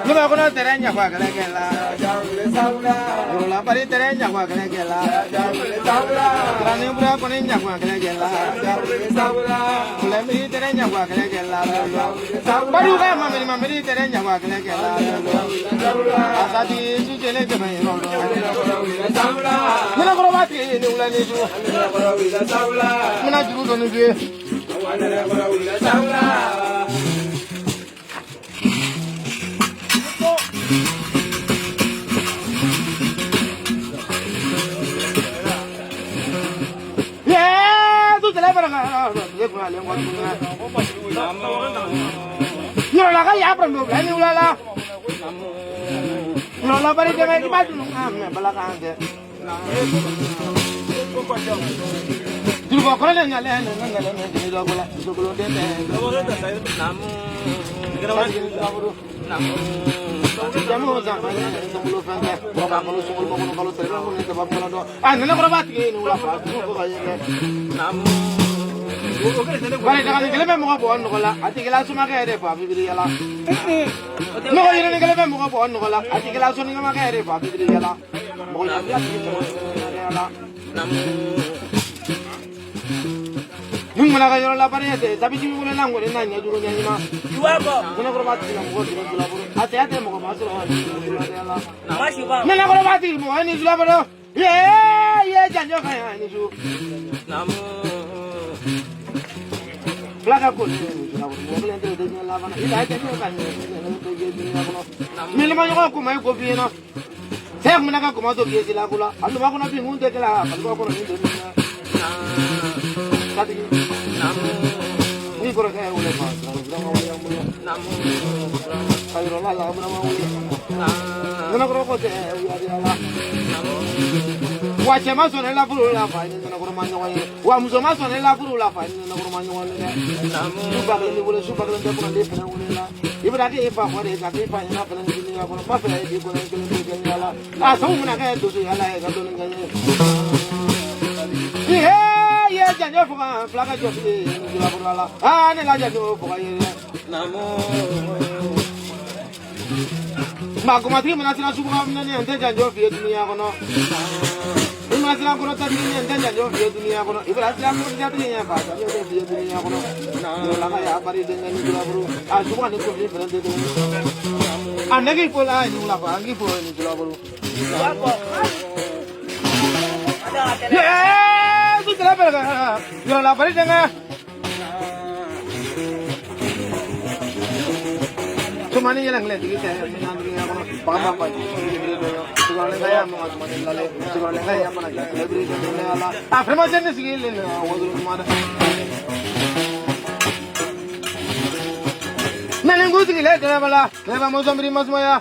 no me acuerdo de tereña, Juan, que le la. No la parí tereña, Juan, que le la. La niña con niña, Juan, que le la. La mi tereña, Juan, que le la. Paruga, mami, tereña, Juan, que le la. Hasta ti, su chile que me no. Mira, por más que no la ni tú. Mira, tú no ni bien. No la gaya pronto, la ni la. No la parece que me pasa, me bala cante. Tu va con la ngale, ni lo bola, tu lo de. Jamu zaman sebelum fanda, kalau sebelum kalau terlalu ni sebab kalau tu, nana korban ni ulah tu kaya ni. Kalau jangan kalau memang mau buat nukalah, hati kita langsung makan ada apa bibir ya lah. Nukalah ini kalau memang mau buat nukalah, hati kita langsung ni makan ada apa bibir ya lah. Mau jadi ya lah. Nung mana kaya orang lapar ya deh, tapi cuma boleh nanggur ini nanya dulu nyanyi mah. Dua kok. Mana korban sih nanggur di dalam lapar. Hati-hati mau ke masuk orang. Masih bang. Mana korban sih mau ini sudah berapa? Ye, jangan kaya ini su. Belakang pun sudah berapa? Boleh tu dengan lapar. Ini aja ni kan. Milimah juga aku mahu kopi na. Saya mana aku mahu tu biar sila aku lah. Aduh aku nak bingung deh kalau aku nak ini. Tadi ini korang saya boleh pas, kalau yang boleh. Kalau orang lain mana mau boleh. Mana korang kau saya boleh lah. Wajah masuk ni lah puluh lah, fine. Mana korang manjang ni. Wajah masuk ni lah puluh lah, fine. Mana korang manjang ni. Subak ni boleh, subak ni tak pernah dia pernah boleh lah. Ibu tadi apa kau ada tapi apa yang nak pernah jadi apa nak apa yang dia pernah jadi lah. Semua nak kaya tu sih lah, kalau ni kaya. Ye jangan bukan pelaka joki di lapor lala. Ni lah jangan bukan ye. Namo. Mak mati mana sih nasi bukan ni ente jangan joki dunia kono. Ini masih nak kono tadi ni ente jangan joki dunia kono. Ibu rasa aku kerja tu ni apa? Jangan joki dunia kono. Lala ya apa ni dengan ni lapor. Semua ni pun berhenti tu. Anda ni pola ni lapor, angki pola ni lapor. Ye, tu terapa lah. Yo lapar jangan. Cuma ni yang lelaki kita, minat dunia kono. Paham apa? Sekarang ni saya mau cuma ni lale. Sekarang ni saya apa nak? Lebih ni ala. Firman jenis skill ni. Waduh mana? Menenggu skill ni jangan bala. Lepas musim beri mas maya.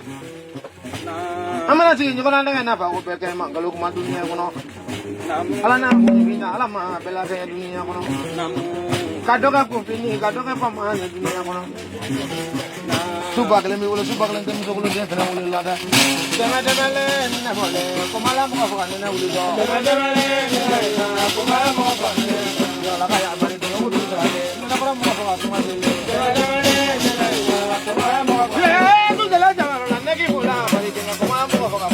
Amana sih, juga nanti kan apa? Aku pakai mak kalau kumatu dunia kono. Ala na bina ala ma bela kaya dunia kono. Kado ka kumpini, kado ka pamana dunia kono. Subak le mi wala subak le temi sokolo dia kana wala lada. Deme na bole, komala mo ko kana na wala do. Deme komala mo ko kana. Yo la kaya bari do ko do sale. Na para mo ko asma de. Komala mo ko. Tu de la jama na neki bola bari de komala mo ko kana.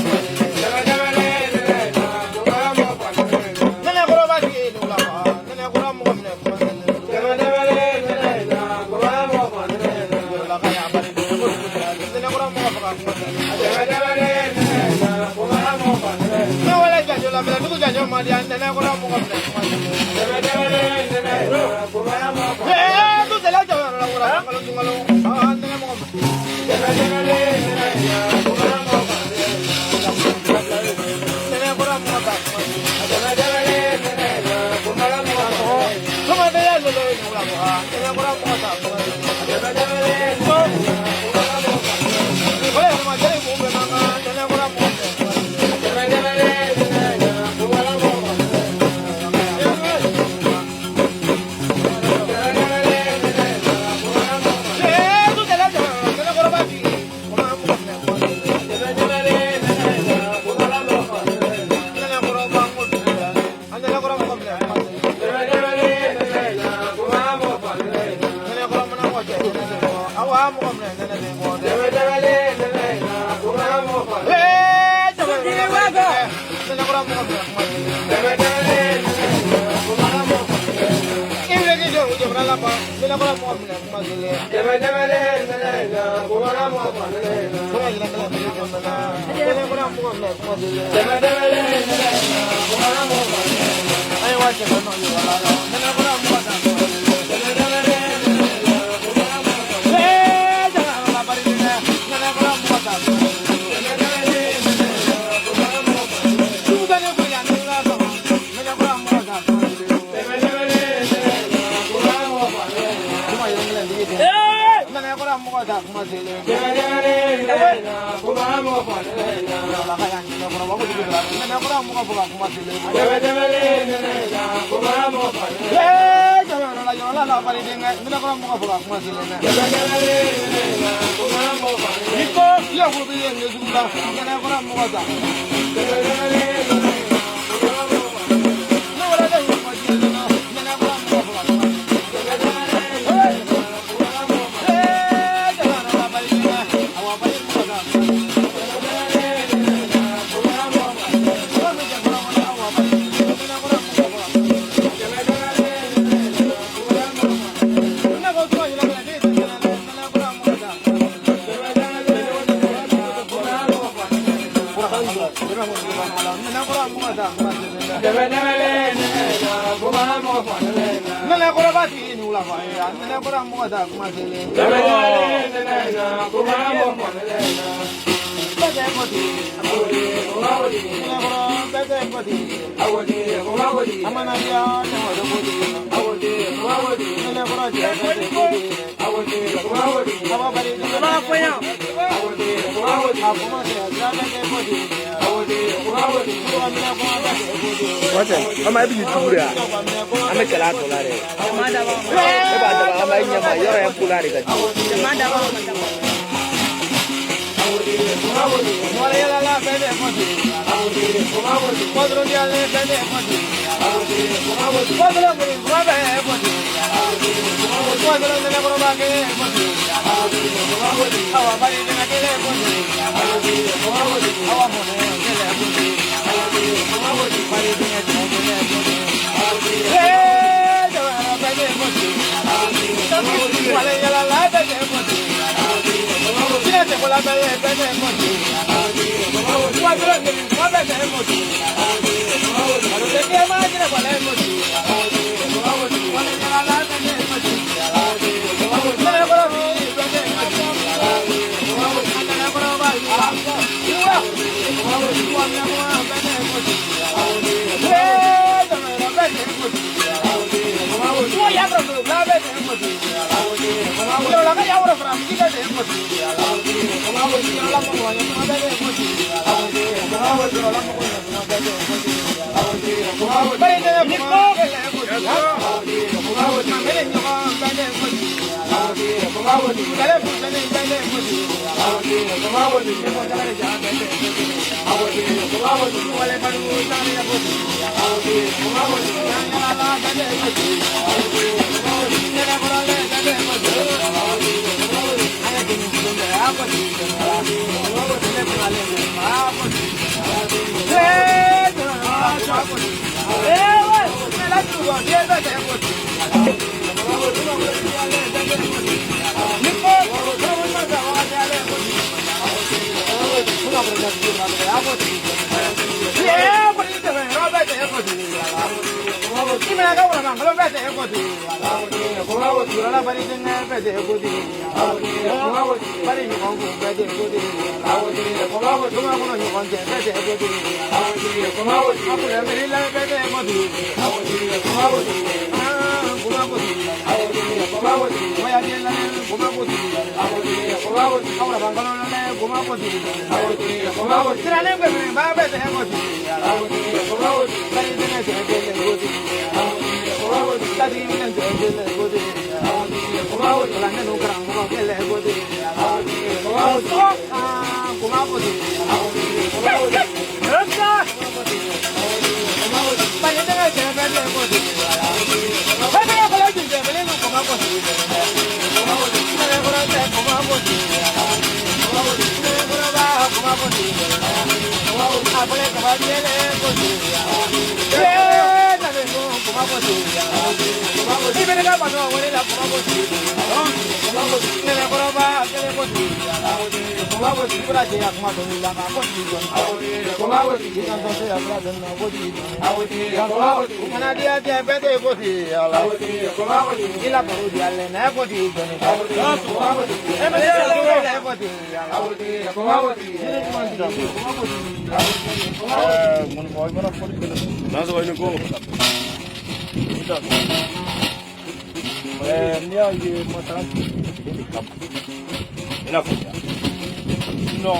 No,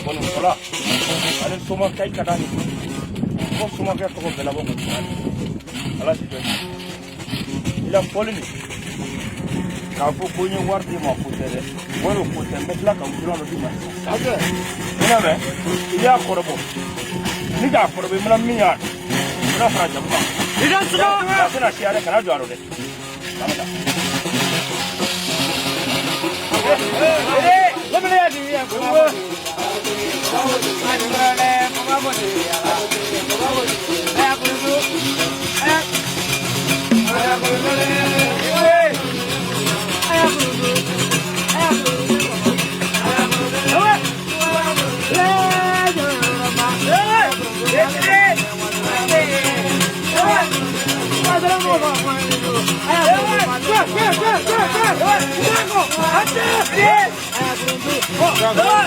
bueno, hola. Vale, somos que hay que dar. Vos somos que esto de la boca. Hola, sí. Y la polini. Kafu kunye warti ma putere. Bueno, putere metla ka utro no dima. Ade. Ina be. Ya korobo. Ni ga korobo mala miya. Na fra jamba. Ida suga. Sana siare kana jaro de. Samada. Let me let you hear. Go!